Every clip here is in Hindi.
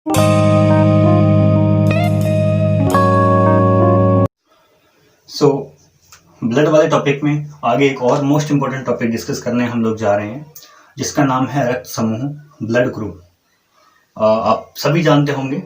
सो ब्लड वाले टॉपिक में आगे एक और मोस्ट इम्पोर्टेंट टॉपिक डिस्कस करने हम लोग जा रहे हैं, जिसका नाम है रक्त समूह, ब्लड ग्रुप। आप सभी जानते होंगे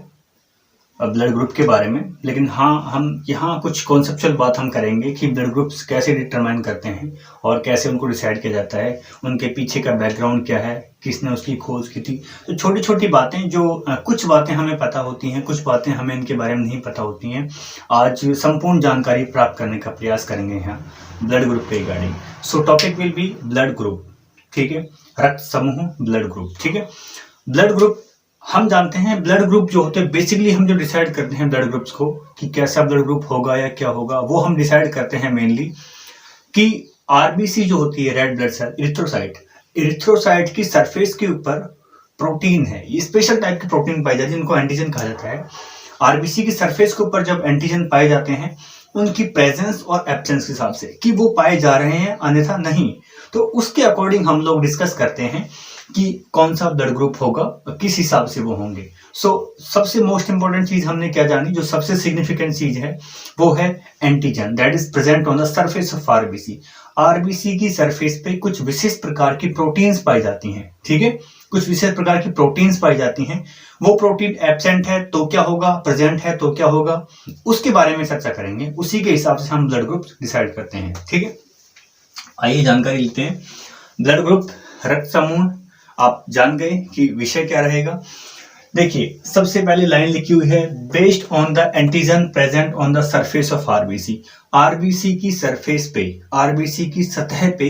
ब्लड ग्रुप के बारे में, लेकिन हाँ, हम यहाँ कुछ कॉन्सेप्चुअल बात हम करेंगे कि ब्लड ग्रुप्स कैसे डिटरमाइन करते हैं और कैसे उनको डिसाइड किया जाता है, उनके पीछे का बैकग्राउंड क्या है, किसने उसकी खोज की थी। तो छोटी छोटी बातें जो कुछ बातें हमें पता होती हैं, कुछ बातें हमें इनके बारे में नहीं पता होती हैं। आज संपूर्ण जानकारी प्राप्त करने का प्रयास करेंगे यहाँ ब्लड ग्रुप के regarding. So topic will be blood group, ठीक है, रक्त समूह ब्लड ग्रुप, ठीक है। ब्लड ग्रुप हम जानते हैं, ब्लड ग्रुप जो होते हैं बेसिकली हम जो डिसाइड करते हैं ब्लड ग्रुप्स को कि कैसा ब्लड ग्रुप होगा या क्या होगा, वो हम डिसाइड करते हैं मेनली कि आरबीसी जो होती है, रेड ब्लड सेल, इरिथ्रोसाइट की सरफेस के ऊपर प्रोटीन है, ये स्पेशल टाइप की प्रोटीन पाई जाती है जिनको एंटीजन कहा जाता है। आरबीसी की सरफेस के ऊपर जब एंटीजन पाए जाते हैं, उनकी प्रेजेंस और एब्सेंस के हिसाब से कि वो पाए जा रहे हैं अन्यथा नहीं, तो उसके अकॉर्डिंग हम लोग डिस्कस करते हैं कि कौन सा ब्लड ग्रुप होगा, किस हिसाब से वो होंगे। सबसे मोस्ट इंपॉर्टेंट चीज हमने क्या जानी, जो सबसे सिग्निफिकेंट चीज है वो है antigen that is present on the surface of RBC. RBC की सरफेस पे कुछ विशेष प्रकार की प्रोटीन्स पाई जाती हैं, ठीक है, कुछ विशेष प्रकार की प्रोटीन्स पाई जाती हैं। वो प्रोटीन एब्सेंट है तो क्या होगा, प्रेजेंट है तो क्या होगा, उसके बारे में चर्चा करेंगे। उसी के हिसाब से हम ब्लड ग्रुप डिसाइड करते हैं, ठीक है। आइए जानकारी लेते हैं। ब्लड ग्रुप, रक्त समूह, आप जान गए कि विषय क्या रहेगा। देखिए, सबसे पहले लाइन लिखी हुई है, based on the antigen present on the surface of RBC. RBC की सरफेस पे, आरबीसी की सतह पे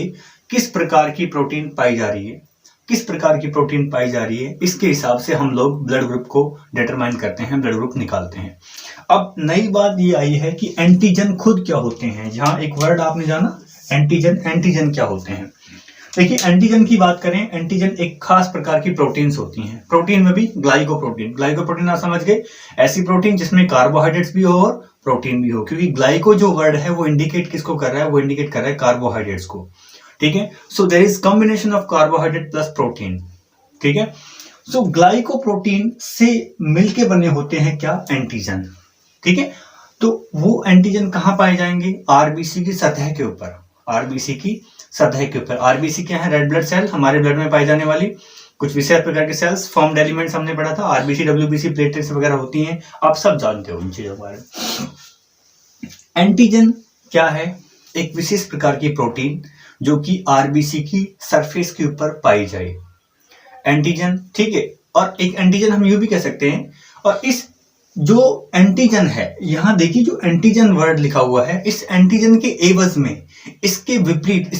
किस प्रकार की प्रोटीन पाई जा रही है, किस प्रकार की प्रोटीन पाई जा रही है, इसके हिसाब से हम लोग ब्लड ग्रुप को डिटरमाइन करते हैं, ब्लड ग्रुप निकालते हैं। अब नई बात ये आई है कि एंटीजन खुद क्या होते हैं। जहां एक वर्ड आपने जाना एंटीजन, एंटीजन क्या होते हैं। देखिए, एंटीजन की बात करें, एंटीजन एक खास प्रकार की प्रोटीन्स होती हैं। प्रोटीन में भी ग्लाइकोप्रोटीन, ग्लाइकोप्रोटीन आप समझ गए, ऐसी प्रोटीन जिसमें कार्बोहाइड्रेट्स भी हो और प्रोटीन भी हो, क्योंकि ग्लाइको जो वर्ड है वो इंडिकेट किसको कर रहा है, वो इंडिकेट कर रहा है कार्बोहाइड्रेट्स को, ठीक है। So there is combination of carbohydrate plus protein, ठीक है। सो ग्लाइकोप्रोटीन से मिलके बने होते हैं क्या, एंटीजन, ठीक है। तो वो एंटीजन कहां पाए जाएंगे, आरबीसी की सतह के ऊपर, आरबीसी की सतह के ऊपर। आरबीसी क्या है, रेड ब्लड सेल, हमारे ब्लड में पाई जाने वाली कुछ विशेष प्रकार के सेल्स, फॉर्म्ड एलिमेंट्स हमने पढ़ा था, आरबीसी, डब्ल्यूबीसी, प्लेटलेट्स वगैरह होती हैं, आप सब जानते हो इन चीजों के बारे में। एंटीजन क्या है, एक विशेष प्रकार की प्रोटीन जो कि आरबीसी की सरफेस के ऊपर पाई जाए, एंटीजन, ठीक है। और एक एंटीजन हम यूं भी कह सकते हैं। और इस जो एंटीजन है, यहां देखिए जो एंटीजन वर्ड लिखा हुआ है, इस एंटीजन के एवज में इसके विपरीत,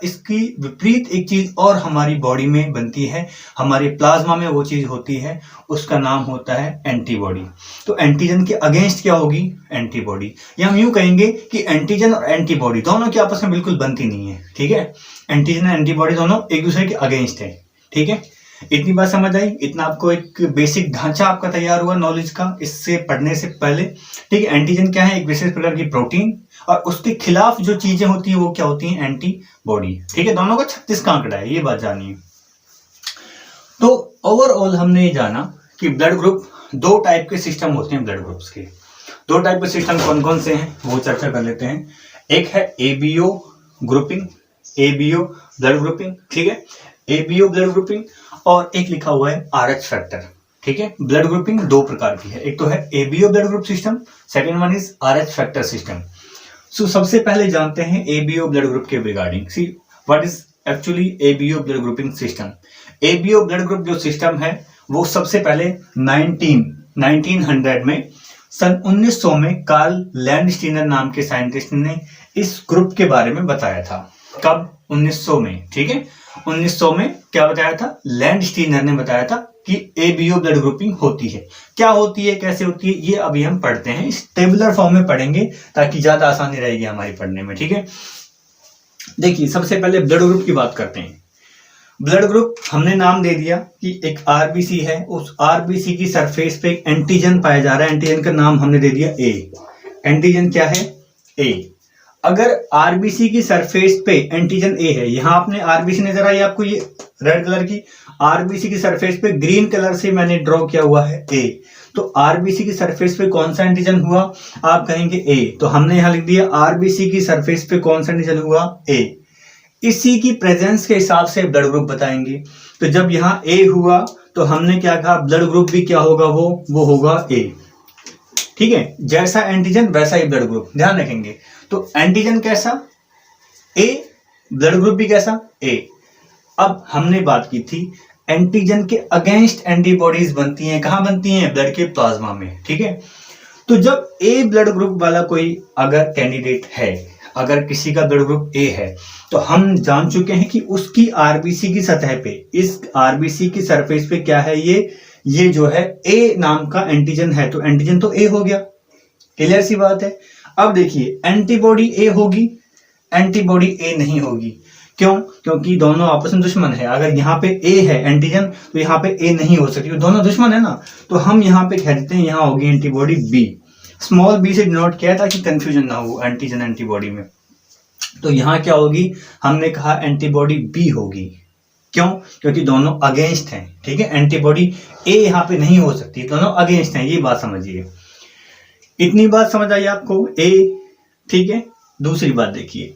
इसकी विपरीत एक चीज और हमारी बॉडी में बनती है, हमारे प्लाज्मा में वो चीज होती है, उसका नाम होता है एंटीबॉडी। तो एंटीजन के अगेंस्ट क्या होगी, एंटीबॉडी। या हम यूं कहेंगे कि एंटीजन और एंटीबॉडी दोनों की आपस में बिल्कुल बनती नहीं है, ठीक है। एंटीजन और एंटीबॉडी दोनों एक दूसरे के अगेंस्ट है, ठीक है। इतनी बात समझ आई, इतना आपको एक बेसिक ढांचा आपका तैयार हुआ नॉलेज का इससे पढ़ने से पहले, ठीक है। एंटीजन क्या है, एक विशेष प्रकार की प्रोटीन, और उसके खिलाफ जो चीजें होती हैं वो क्या होती हैं, एंटीबॉडी, ठीक है। दोनों का 36 का आंकड़ा है, ये बात जानिए। तो ओवरऑल हमने ये जाना कि ब्लड ग्रुप, दो टाइप के सिस्टम होते हैं ब्लड ग्रुप्स के। दो टाइप के सिस्टम कौन कौन से हैं वो चर्चा कर लेते हैं। एक है ABO grouping, ABO blood grouping, ठीक है, एबीओ ब्लड ग्रुपिंग, और एक लिखा हुआ है आरएच फैक्टर, ठीक है। ब्लड ग्रुपिंग दो प्रकार की है, एक तो है ABO blood group system, second one is Rh factor system. So सबसे पहले जानते हैं एबीओ ब्लड ग्रुप के regarding. See what is actually ABO blood grouping system. ABO blood group जो सिस्टम है वो सबसे पहले 1900 में, सन 1900 में कार्ल लैंडस्टीनर नाम के साइंटिस्ट ने इस ग्रुप के बारे में बताया था। कब, 1900 में, ठीक है। 1900 में क्या बताया था, लैंडस्टीनर ने बताया था कि एबीओ ब्लड ग्रुपिंग होती है। क्या होती है, कैसे होती है, ये अभी हम पढ़ते हैं, इस टेबुलर फॉर्म में पढ़ेंगे ताकि ज्यादा आसानी रहेगी हमारी पढ़ने में, ठीक है। देखिए, सबसे पहले ब्लड ग्रुप की बात करते हैं। ब्लड ग्रुप हमने नाम दे दिया कि एक आरबीसी है, उस आरबीसी की सरफेस पे एक एंटीजन पाया जा रहा है, एंटीजन का नाम हमने दे दिया ए। एंटीजन क्या है, ए। अगर आरबीसी की सरफेस पे एंटीजन ए है, यहां आपने आरबीसी नजर आई आपको, ये रेड कलर की आरबीसी की सरफेस पे ग्रीन कलर से मैंने ड्रॉ किया हुआ है ए, तो आरबीसी की सरफेस पे कौन सा एंटीजन हुआ, आप कहेंगे ए, तो हमने यहां लिख दिया आरबीसी की सरफेस पे कौन सा एंटीजन हुआ, ए। इसी की प्रेजेंस के हिसाब से ब्लड ग्रुप बताएंगे। तो जब यहाँ ए हुआ तो हमने क्या कहा, ब्लड ग्रुप भी क्या होगा, वो होगा ए। ठीक है, जैसा एंटीजन वैसा ही ब्लड ग्रुप, ध्यान रखेंगे। तो एंटीजन कैसा, ए, ब्लड ग्रुप भी कैसा, ए। अब हमने बात की थी एंटीजन के अगेंस्ट एंटीबॉडीज बनती हैं, कहां बनती हैं, ब्लड के प्लाज्मा में। ठीक है, तो जब ए ब्लड ग्रुप वाला कोई अगर कैंडिडेट है, अगर किसी का ब्लड ग्रुप ए है, तो हम जान चुके हैं कि उसकी आरबीसी की सतह पे, इस आरबीसी की सरफेस पे क्या है, ये जो है ए नाम का एंटीजन है, तो एंटीजन तो ए हो गया, क्लियर सी बात है। अब देखिए एंटीबॉडी ए होगी, एंटीबॉडी ए नहीं होगी, क्यों, क्योंकि दोनों आपस में दुश्मन है। अगर यहाँ पे ए है एंटीजन तो यहाँ पे ए नहीं हो सकती, दोनों दुश्मन है ना, तो हम यहाँ पे कह देते हैं यहाँ होगी एंटीबॉडी बी, स्मॉल बी से डिनोट किया ताकि कंफ्यूजन ना हो एंटीजन एंटीबॉडी में। तो यहाँ क्या होगी, हमने कहा एंटीबॉडी बी होगी, क्यों, क्योंकि दोनों अगेंस्ट हैं। ठीक है, एंटीबॉडी ए यहाँ पे नहीं हो सकती, दोनों अगेंस्ट हैं, ये बात समझिए। इतनी बात समझ आई आपको, ए। ठीक है, दूसरी बात देखिए,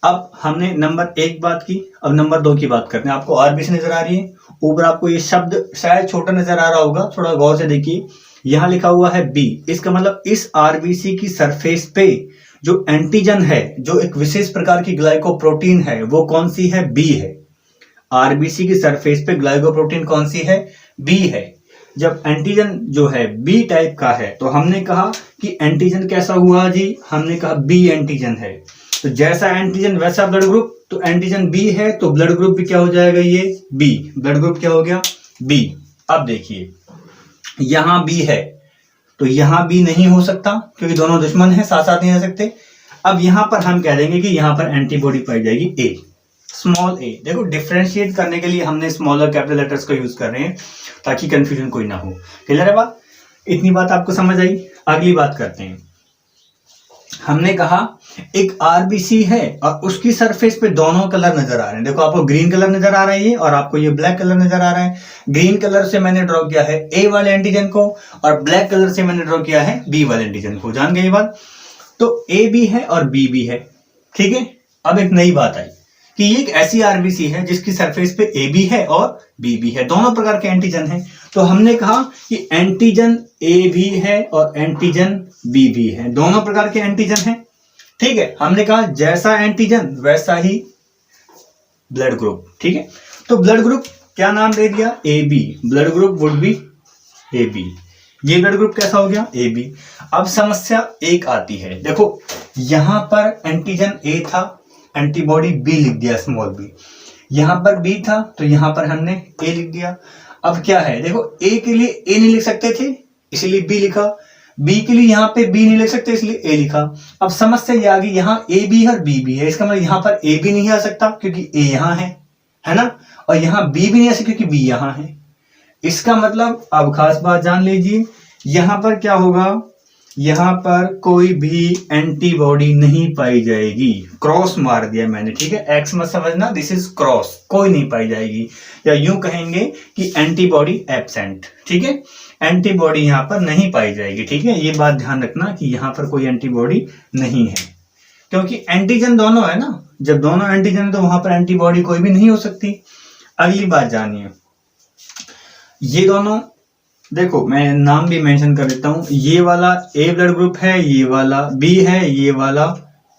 अब हमने नंबर 1 बात की, अब नंबर 2 की बात करते हैं। आपको आरबीसी नजर आ रही है, ऊपर आपको ये शब्द शायद छोटा नजर आ रहा होगा, थोड़ा गौर से देखिए, यहां लिखा हुआ है बी, इसका मतलब इस आरबीसी की सरफेस पे जो एंटीजन है, जो एक विशेष प्रकार की ग्लाइकोप्रोटीन है, वो कौन सी है, बी है। आरबीसी की सरफेस पे ग्लाइकोप्रोटीन कौन सी है, बी है। जब एंटीजन जो है बी टाइप का है, तो हमने कहा कि एंटीजन कैसा हुआ जी, हमने कहा बी एंटीजन है। तो जैसा एंटीजन वैसा ब्लड ग्रुप, तो एंटीजन बी है तो ब्लड ग्रुप भी क्या हो जाएगा, ये बी, ब्लड ग्रुप क्या हो गया, बी। अब देखिए यहां बी है तो यहां बी नहीं हो सकता, क्योंकि दोनों दुश्मन हैं, साथ साथ नहीं रह सकते। अब यहां पर हम कह देंगे कि यहां पर एंटीबॉडी पाई जाएगी ए, स्मॉल ए। देखो डिफरेंशिएट करने के लिए हमने स्मॉल और कैपिटल लेटर्स का यूज कर रहे हैं ताकि कंफ्यूजन कोई ना हो, क्लियर है बात, इतनी बात आपको समझ आई। अगली बात करते हैं, हमने कहा एक आरबीसी है और उसकी सरफेस पे दोनों कलर नजर आ रहे हैं। देखो आपको ग्रीन कलर नजर आ रहा है ये, और आपको ये ब्लैक कलर नजर आ रहा है। ग्रीन कलर से मैंने ड्रॉ किया है ए वाले एंटीजन को, और ब्लैक कलर से मैंने ड्रॉ किया है बी वाले एंटीजन को, जान गए ये बात। तो ए भी है और बी भी है, ठीक है। अब एक नई बात आई कि ये एक ऐसी आरबीसी है जिसकी सरफेस पे ए भी है और बी भी है, दोनों प्रकार के एंटीजन है। तो हमने कहा कि एंटीजन ए भी है और एंटीजन बी भी है, दोनों प्रकार के एंटीजन है, ठीक है। हमने कहा जैसा एंटीजन वैसा ही ब्लड ग्रुप, ठीक है। तो ब्लड ग्रुप क्या नाम दे दिया, A B, blood group would be A B. ये ब्लड ग्रुप कैसा हो गया, ए बी। अब समस्या एक आती है, देखो यहां पर एंटीजन ए था, एंटीबॉडी बी लिख दिया स्मॉल बी, यहां पर बी था तो यहां पर हमने ए लिख दिया। अब क्या है, देखो ए के लिए ए नहीं लिख सकते थे इसलिए बी लिखा, बी के लिए यहां पे बी नहीं लिख सकते इसलिए ए लिखा। अब समस्या ये आ गई, यहां ए बी है और बी भी है, इसका मतलब यहां पर ए भी नहीं आ सकता क्योंकि ए यहां है ना, और यहां बी भी नहीं आ सकता क्योंकि बी यहां है। इसका मतलब अब खास बात जान लीजिए, यहां पर क्या होगा, यहां पर कोई भी एंटीबॉडी नहीं पाई जाएगी, क्रॉस मार दिया मैंने, ठीक है। एक्स मत समझना, दिस इज क्रॉस, कोई नहीं पाई जाएगी, या यूं कहेंगे कि एंटीबॉडी एब्सेंट, ठीक है। एंटीबॉडी यहां पर नहीं पाई जाएगी, ठीक है। ये बात ध्यान रखना कि यहां पर कोई एंटीबॉडी नहीं है, क्योंकि एंटीजन दोनों है ना, जब दोनों एंटीजन है तो वहां पर एंटीबॉडी कोई भी नहीं हो सकती। अगली बात जानिए, ये दोनों देखो मैं नाम भी मेंशन कर देता हूं, ये वाला ए ब्लड ग्रुप है, ये वाला बी है, ये वाला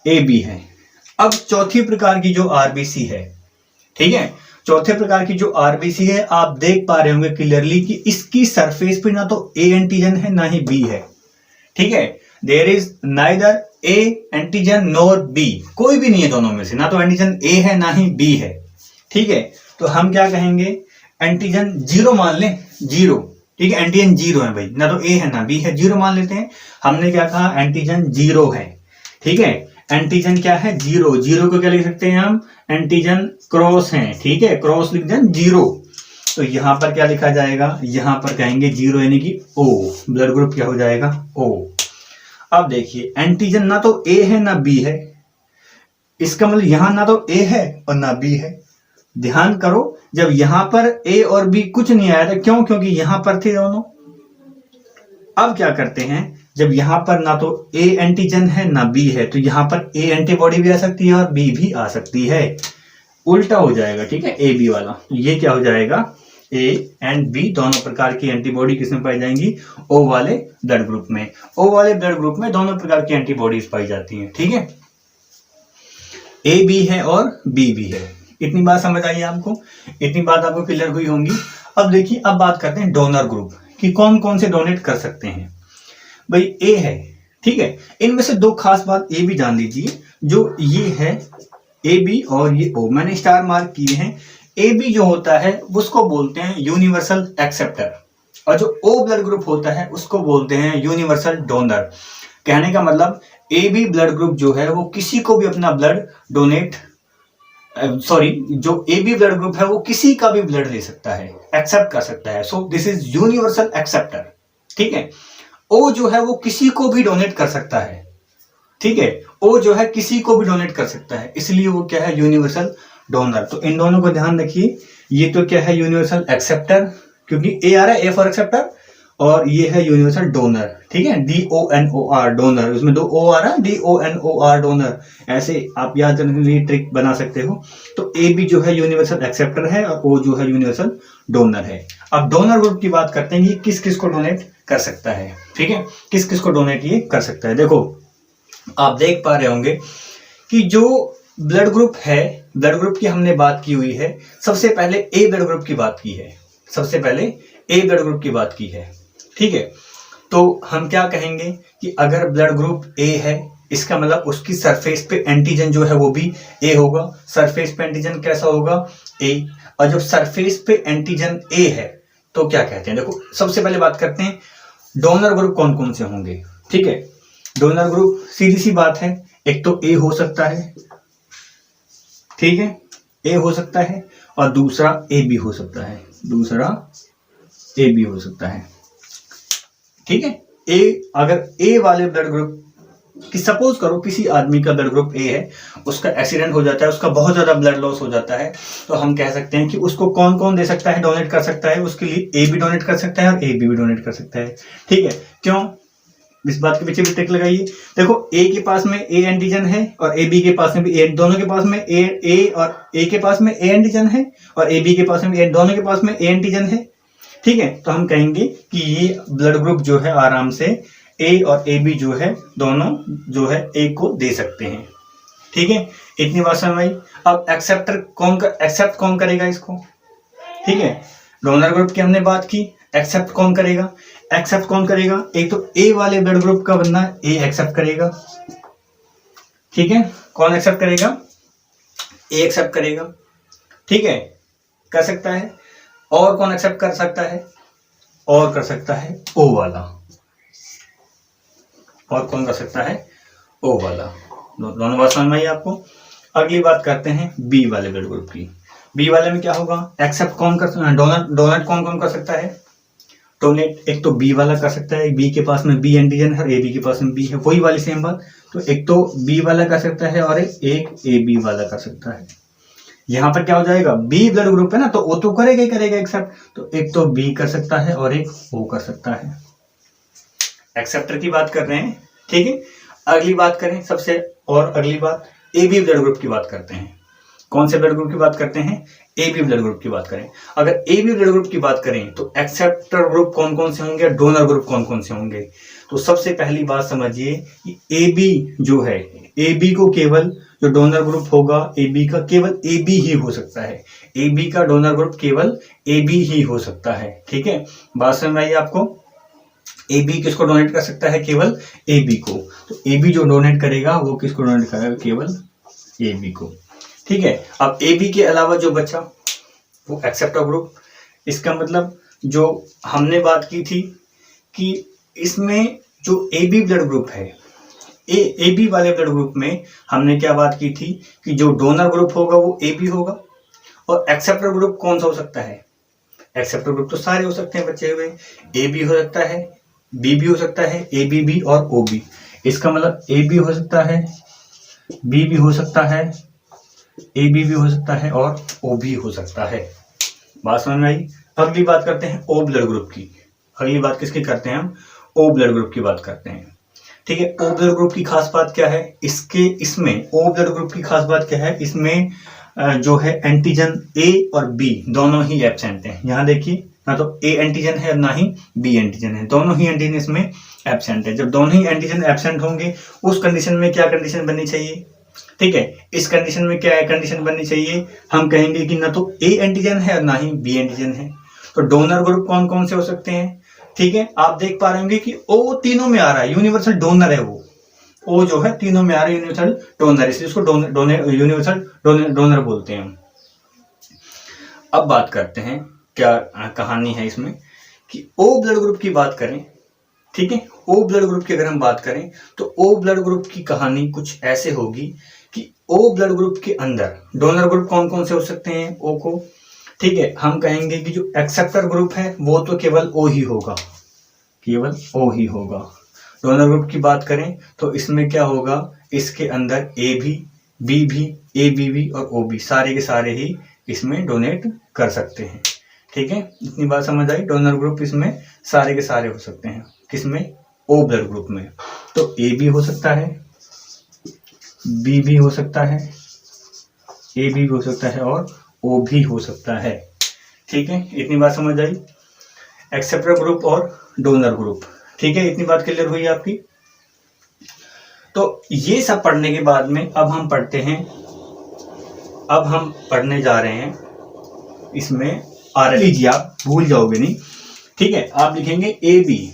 ए बी है। अब चौथी प्रकार की जो आरबीसी है, ठीक है, चौथे प्रकार की जो आरबीसी है, आप देख पा रहे होंगे क्लियरली कि इसकी सरफेस पे ना तो ए एंटीजन है ना ही बी है, ठीक है। There is neither A antigen nor B, कोई भी नहीं है दोनों में से, ना तो एंटीजन ए है ना ही बी है, ठीक है। तो हम क्या कहेंगे, एंटीजन जीरो मान लें, जीरो, ठीक है। एंटीजन जीरो है भाई, ना तो ए है ना बी है, जीरो मान लेते हैं। हमने क्या कहा, एंटीजन जीरो है, ठीक है। एंटीजन क्या है, जीरो, जीरो को क्या लिख सकते हैं हम, एंटीजन क्रॉस है, ठीक है, क्रॉस लिख दें जीरो। तो यहां पर क्या लिखा जाएगा, यहां पर कहेंगे जीरो यानी कि ओ, ब्लड ग्रुप क्या हो जाएगा, ओ। अब देखिए एंटीजन ना तो ए है ना बी है, इसका मतलब यहाँ ना तो ए है और ना बी है। ध्यान करो, जब यहाँ पर ए और बी कुछ नहीं आया था, क्यों? क्योंकि यहाँ पर थे दोनों। अब क्या करते हैं, जब यहाँ पर ना तो ए एंटीजन है ना बी है, तो यहाँ पर ए एंटीबॉडी भी आ सकती है और बी भी आ सकती है। उल्टा हो जाएगा, ठीक है, ए बी वाला। तो ये क्या हो जाएगा, ए एंड बी दोनों प्रकार की एंटीबॉडी किसमें पाई जाएंगी, ओ वाले ब्लड ग्रुप में। ओ वाले ब्लड ग्रुप में दोनों प्रकार की एंटीबॉडीज पाई जाती हैं, ठीक है। ए बी है और बी भी है। इतनी बात समझ आई आपको? इतनी बात आपको क्लियर हुई होंगी। अब देखिए, अब बात करते हैं डोनर ग्रुप कि कौन कौन से डोनेट कर सकते हैं। भाई ए है, ठीक है, इनमें से दो खास बात ये भी जान लीजिए, जो ये है ए बी और ये ओ, मैंने स्टार मार्क किए हैं। ए बी जो होता है उसको बोलते हैं यूनिवर्सल एक्सेप्टर, और जो ओ ब्लड ग्रुप होता है उसको बोलते हैं यूनिवर्सल डोनर। कहने का मतलब ए बी ब्लड ग्रुप जो है वो किसी को भी अपना ब्लड डोनेट, जो ए बी ब्लड ग्रुप है वो किसी का भी ब्लड ले सकता है, एक्सेप्ट कर सकता है। So this is universal acceptor, ठीक है। ओ जो है वो किसी को भी डोनेट कर सकता है, ठीक है, ओ जो है किसी को भी डोनेट कर सकता है, इसलिए वो क्या है, यूनिवर्सल डोनर। तो इन दोनों को ध्यान रखिए, ये तो क्या है, यूनिवर्सल एक्सेप्टर, क्योंकि ए आ रहा है, ए फॉर एक्सेप्टर, और ये है यूनिवर्सल डोनर, ठीक है, DONOR डोनर, उसमें दो ओ आ रहा है, DONOR डोनर। ऐसे आप याद करने के लिए ट्रिक बना सकते हो। तो ए बी जो है यूनिवर्सल एक्सेप्टर है और ओ जो है यूनिवर्सल डोनर है। अब डोनर ग्रुप की बात करते हैं, ये किस किस को डोनेट कर सकता है, ठीक है, किस किस को डोनेट ये कर सकता है। देखो, आप देख पा रहे होंगे कि जो ब्लड ग्रुप है, ब्लड ग्रुप की हमने बात की हुई है। सबसे पहले ए ब्लड ग्रुप की बात की है, सबसे पहले ए ब्लड ग्रुप की बात की है, ठीक है। तो हम क्या कहेंगे कि अगर ब्लड ग्रुप ए है, इसका मतलब उसकी सरफेस पे एंटीजन जो है वो भी ए होगा। सरफेस पे एंटीजन कैसा होगा, ए। और जब सरफेस पे एंटीजन ए है तो क्या कहते हैं, देखो सबसे पहले बात करते हैं डोनर ग्रुप कौन कौन से होंगे, ठीक है। डोनर ग्रुप सीधी सी बात है, एक तो ए हो सकता है, ठीक है, ए हो सकता है, और दूसरा ए बी हो सकता है, दूसरा ए बी हो सकता है, ठीक है। ए, अगर ए वाले ब्लड ग्रुप कि सपोज करो किसी आदमी का ब्लड ग्रुप ए है, उसका एक्सीडेंट हो जाता है, उसका बहुत ज्यादा ब्लड लॉस हो जाता है, तो हम कह सकते हैं कि उसको कौन कौन दे सकता है, डोनेट कर सकता है। उसके लिए ए भी डोनेट कर सकता है और ए बी भी डोनेट कर सकता है, ठीक है। क्यों? इस बात के पीछे भी ट्रिक लगाइए। देखो, ए के पास में ए एंटीजन है और ए बी के पास में भी ए, दोनों के पास में ए और ए के पास में ए एंटीजन है और ए बी के पास में ए, दोनों के पास में ए एंटीजन है, ठीक है। तो हम कहेंगे कि ये ब्लड ग्रुप जो है आराम से ए और ए बी जो है दोनों जो है ए को दे सकते हैं, ठीक है। इतनी बात समझ आई। अब एक्सेप्ट कौन करेगा इसको, ठीक है। डोनर ग्रुप की हमने बात की, एक्सेप्ट कौन करेगा, एक्सेप्ट कौन करेगा, एक तो ए वाले ब्लड ग्रुप का बंदा ए एक्सेप्ट करेगा, ठीक है। कौन एक्सेप्ट करेगा, ए एक्सेप्ट करेगा, ठीक है, कर सकता है। और कौन एक्सेप्ट कर सकता है, और कर सकता है ओ वाला, और कौन कर सकता है, ओ वाला। दोनों बात समझ में आई आपको। अगली बात करते हैं बी वाले ब्लड ग्रुप की। बी वाले में क्या होगा, एक्सेप्ट कौन कर सकता है, डोनेट कौन कौन कर सकता है, डोनेट एक तो बी वाला कर सकता है, बी के पास में बी एंटीजन है और ए बी के पास में बी है, वही वाली सेम बात। तो एक तो बी वाला कर सकता है और एक ए बी वाला कर सकता है। यहाँ पर क्या हो जाएगा, बी ब्लड ग्रुप है ना, तो ओ तो करेगा ही करेगा एक्सेप्ट, तो एक तो बी कर सकता है और एक ओ कर सकता है। एक्सेप्टर की बात कर रहे हैं, ठीक है। अगली बात करें सबसे, और अगली बात ए बी ब्लड ग्रुप की बात करते हैं। कौन से ब्लड ग्रुप की बात करते हैं, ए बी ब्लड ग्रुप की बात करें। अगर ए बी ब्लड ग्रुप की बात करें तो एक्सेप्टर ग्रुप कौन कौन से होंगे, डोनर ग्रुप कौन कौन से होंगे। तो सबसे पहली बात समझिए कि ए बी जो है, ए बी को केवल जो डोनर ग्रुप होगा ए बी का, केवल ए बी ही हो सकता है। ए बी का डोनर ग्रुप केवल ए बी ही हो सकता है, ठीक है। बात समझ में आई आपको। ए बी किसको डोनेट कर सकता है, केवल ए बी को। तो ए बी जो डोनेट करेगा वो किसको डोनेट करेगा, केवल ए बी को, ठीक है। अब ए बी के अलावा जो बचा वो एक्सेप्टर ग्रुप। इसका मतलब जो हमने बात की थी कि इसमें जो ए बी ब्लड ग्रुप है, ए बी वाले ब्लड ग्रुप में हमने क्या बात की थी कि जो डोनर ग्रुप होगा वो ए बी होगा। और एक्सेप्टर ग्रुप कौन सा हो सकता है, एक्सेप्टर ग्रुप तो सारे हो सकते हैं बचे हुए, ए बी हो सकता है, बी भी हो सकता है, ए बी बी और ओ बी। इसका मतलब ए बी हो सकता है, बी भी हो सकता है, ए बी भी हो सकता है और ओ भी हो सकता है। बात समझ में आई। अगली बात करते हैं ओ ब्लड ग्रुप की। अगली बात किसकी करते हैं हम? ओ ब्लड ग्रुप की बात करते हैं। ठीक है, ओ ब्लड ग्रुप की खास बात क्या है? इसमें ओ ब्लड ग्रुप की खास बात क्या है? इसमें जो है एंटीजन ए और बी दोनों ही एब्सेंट हैं। यहाँ देखिए, ना तो ए एंटीजन है ना ही बी एंटीजन है, दोनों ही एंटीजन इसमें एब्सेंट है। जब दोनों ही एंटीजन एब्सेंट होंगे उस कंडीशन में क्या कंडीशन बननी चाहिए? ठीक है, इस कंडीशन में क्या कंडीशन बननी चाहिए? हम कहेंगे कि ना तो ए एंटीजन है और ना ही बी एंटीजन है। तो डोनर ग्रुप कौन कौन से हो सकते हैं? ठीक है, आप देख पा रहे होंगे कि ओ तीनों में आ रहा है, यूनिवर्सल डोनर है वो। ओ जो है तीनों में आ रहा है, यूनिवर्सल डोनर, इसलिए उसको यूनिवर्सल डोनर बोलते हैं हम। अब बात करते हैं क्या कहानी है इसमें कि ओ ब्लड ग्रुप की बात करें। ठीक है, ओ ब्लड ग्रुप की अगर हम बात करें तो ओ ब्लड ग्रुप की कहानी कुछ ऐसे होगी कि ओ ब्लड ग्रुप के अंदर डोनर ग्रुप कौन कौन से हो सकते हैं ओ को? ठीक है, हम कहेंगे कि जो एक्सेप्टर ग्रुप है वो तो केवल ओ ही होगा, केवल ओ ही होगा। डोनर ग्रुप की बात करें तो इसमें क्या होगा? इसके अंदर ए भी, बी भी, ए बी भी और ओ भी सारे के सारे ही इसमें डोनेट कर सकते हैं। ठीक है, इतनी बात समझ आई। डोनर ग्रुप इसमें सारे के सारे हो सकते हैं, किसमें? ओ ब्लड ग्रुप में। तो ए भी हो सकता है, बी भी हो सकता है, ए भी हो सकता है और ओ भी हो सकता है। ठीक है, इतनी बात समझ आई। एक्सेप्टर ग्रुप और डोनर ग्रुप। ठीक है, इतनी बात क्लियर हुई आपकी। तो ये सब पढ़ने के बाद में अब हम पढ़ने जा रहे हैं इसमें आर लीजिए, आप भूल जाओगे नहीं। ठीक है, आप लिखेंगे ए बी,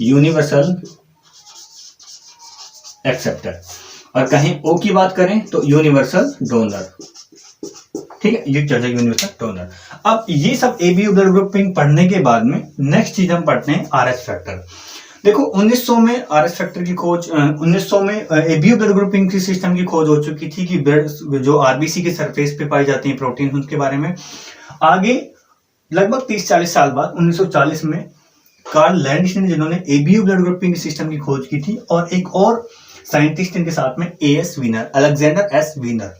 यूनिवर्सल एक्सेप्टर, और कहीं ओ की बात करें तो यूनिवर्सल डोनर। ठीक है, ये चल जाएगा यूनिवर्सल डोनर। अब ये सब ए बी ब्लड ग्रुपिंग पढ़ने के बाद में नेक्स्ट चीज हम पढ़ते हैं आर एच फैक्टर। देखो 1900 में आर एच फैक्टर की खोज, 1900 में ए बी ब्लड ग्रुपिंग की सिस्टम की खोज हो चुकी थी कि ब्लड जो आरबीसी के सरफेस पे पाई जाती है प्रोटीन, उनके बारे में। आगे लगभग 30-40 साल बाद 1940 में कार्ल लैंडिस ने, जिन्होंने A B blood grouping system की खोज की थी, और एक और साइंटिस्ट इनके साथ में A S Wiener, Alexander S Wiener,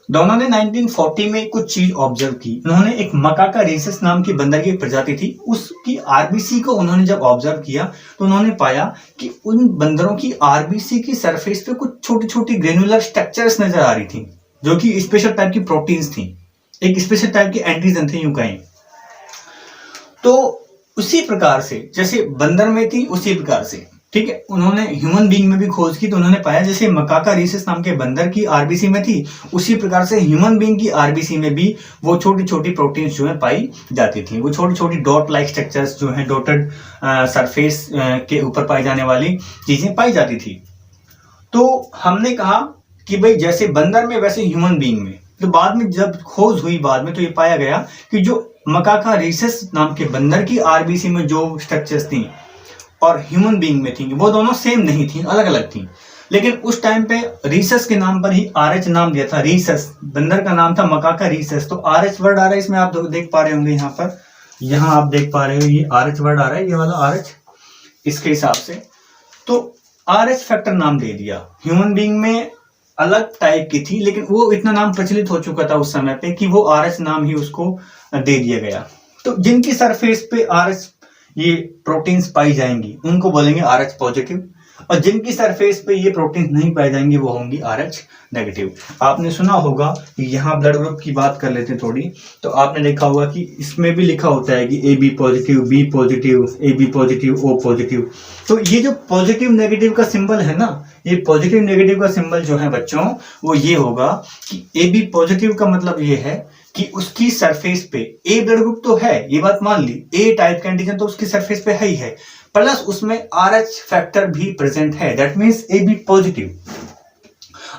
दोनों ने 1940 में कुछ चीज ऑब्जर्व की। उन्होंने एक मकाका रेसस नाम की बंदर की प्रजाति थी, उसकी आरबीसी को उन्होंने जब ऑब्जर्व किया तो उन्होंने पाया कि उन बंदरों की आरबीसी की सरफेस पे कुछ छोटी छोटी ग्रेनुलर स्ट्रक्चर्स नजर आ रही थी, जो कि स्पेशल टाइप की प्रोटीन्स थी, एक स्पेशल टाइप के एंटीजन थे यूं कहें। तो उसी प्रकार से जैसे बंदर में थी उसी प्रकार से, ठीक है, उन्होंने ह्यूमन बीइंग में भी खोज की, तो उन्होंने पाया जैसे मकाका रीसस नाम के बंदर की आरबीसी में थी, उसी प्रकार से ह्यूमन बीइंग की आरबीसी में भी वो छोटी छोटी प्रोटीन्स जो है पाई जाती थी। वो छोटी छोटी डॉट लाइक स्ट्रक्चर्स जो है डॉटेड सरफेस के ऊपर पाई जाने वाली चीजें पाई जाती थी। तो हमने कहा कि भाई जैसे बंदर में वैसे ह्यूमन बीइंग में। तो बाद में जब खोज हुई बाद में, तो ये पाया गया कि जो मकाका रीसस नाम के बंदर की आरबीसी में जो स्ट्रक्चर्स थी और ह्यूमन बीइंग में थी, वो दोनों सेम नहीं थी, अलग अलग थी। लेकिन उस टाइम पे रीसस के नाम पर ही आरएच नाम दिया था। रीसस बंदर का नाम था मकाका रीसस, तो आरएच वर्ड आ रहा है इसमें, आप देख पा रहे होंगे यहाँ पर, यहाँ आप देख पा रहे हो ये आरएच वर्ड आ रहा है, ये वाला आरएच, इसके हिसाब से तो आरएच फैक्टर नाम दे दिया। ह्यूमन बीइंग में अलग टाइप की थी, लेकिन वो इतना नाम प्रचलित हो चुका था उस समय पे कि वो आरएच नाम ही उसको दे दिया गया। तो जिनकी सरफेस पे आरएच ये प्रोटीन्स पाई जाएंगी उनको बोलेंगे आरएच पॉजिटिव, और जिनकी सरफेस पे ये प्रोटीन्स नहीं पाई जाएंगी वो होंगी आरएच नेगेटिव। आपने सुना होगा कि यहाँ ब्लड ग्रुप की बात कर लेते थोड़ी, तो आपने देखा होगा कि इसमें भी लिखा होता है कि A B positive, B positive, A B positive, O positive. तो ये जो पॉजिटिव नेगेटिव का सिंबल है ना, ये पॉजिटिव नेगेटिव का सिंबल जो है बच्चों, वो ये होगा कि ए बी पॉजिटिव का मतलब ये है कि उसकी सरफेस पे ए ब्लड ग्रुप तो है, ये बात मान ली, ए टाइप का एंटीजन तो उसकी सरफेस पे है ही है, प्लस उसमें आरएच फैक्टर भी प्रेजेंट है, that means A B positive.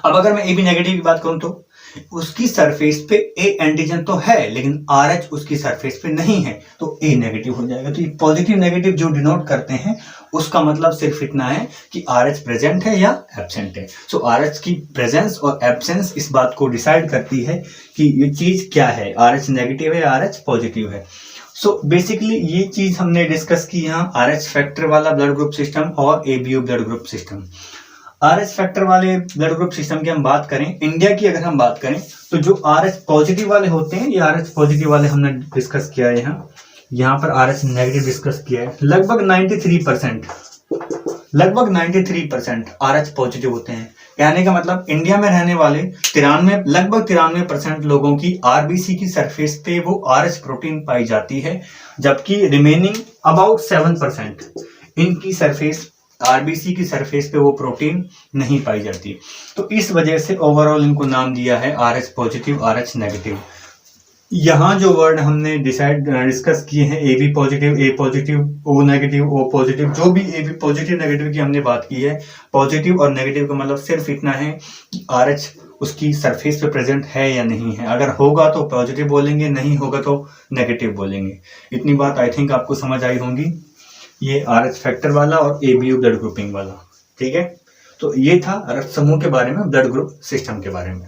अब अगर मैं ए बी नेगेटिव की बात करूं तो उसकी सरफेस पे ए एंटीजन तो है लेकिन आरएच उसकी सरफेस पे नहीं है, तो ए नेगेटिव हो जाएगा। तो ये पॉजिटिव नेगेटिव जो डिनोट करते हैं उसका मतलब सिर्फ इतना है कि आरएच प्रेजेंट है या एब्सेंट है। सो आरएच की प्रेजेंस और एब्सेंस इस बात को डिसाइड करती है कि ये चीज क्या है, आरएच नेगेटिव है या आरएच पॉजिटिव है। सो बेसिकली ये चीज हमने डिस्कस की यहाँ, RH फैक्टर वाला ब्लड ग्रुप सिस्टम और ABO blood group system. RH factor वाले ब्लड ग्रुप सिस्टम की हम बात करें, इंडिया की अगर हम बात करें, तो जो RH पॉजिटिव वाले होते हैं, ये RH पॉजिटिव वाले हमने डिस्कस किया है यहाँ पर RH नेगेटिव डिस्कस किया है। लगभग 93% RH पॉजिटिव होते हैं। कहने का मतलब इंडिया में रहने वाले लगभग 93% लोगों की RBC की सरफेस पे वो RH प्रोटीन पाई जाती है, जबकि रिमेनिंग अबाउट 7% इनकी सरफेस RBC की सरफेस पे वो प्रोटीन नहीं पाई जाती। तो इस वजह से ओवरऑल इनको नाम दिया है RH पॉजिटिव, RH नेगेटिव। यहाँ जो वर्ड हमने डिस्कस किए हैं, AB positive, A positive, O negative, O positive, जो भी AB पॉजिटिव नेगेटिव की हमने बात की है, पॉजिटिव और नेगेटिव का मतलब सिर्फ इतना है कि RH उसकी सरफेस पे प्रेजेंट है या नहीं है। अगर होगा तो पॉजिटिव बोलेंगे, नहीं होगा तो नेगेटिव बोलेंगे। इतनी बात आई थिंक आपको समझ आई होंगी, ये RH फैक्टर वाला और ABO ब्लड ग्रुपिंग वाला। ठीक है, तो ये था रक्त समूह के बारे में, ब्लड ग्रुप सिस्टम के बारे में।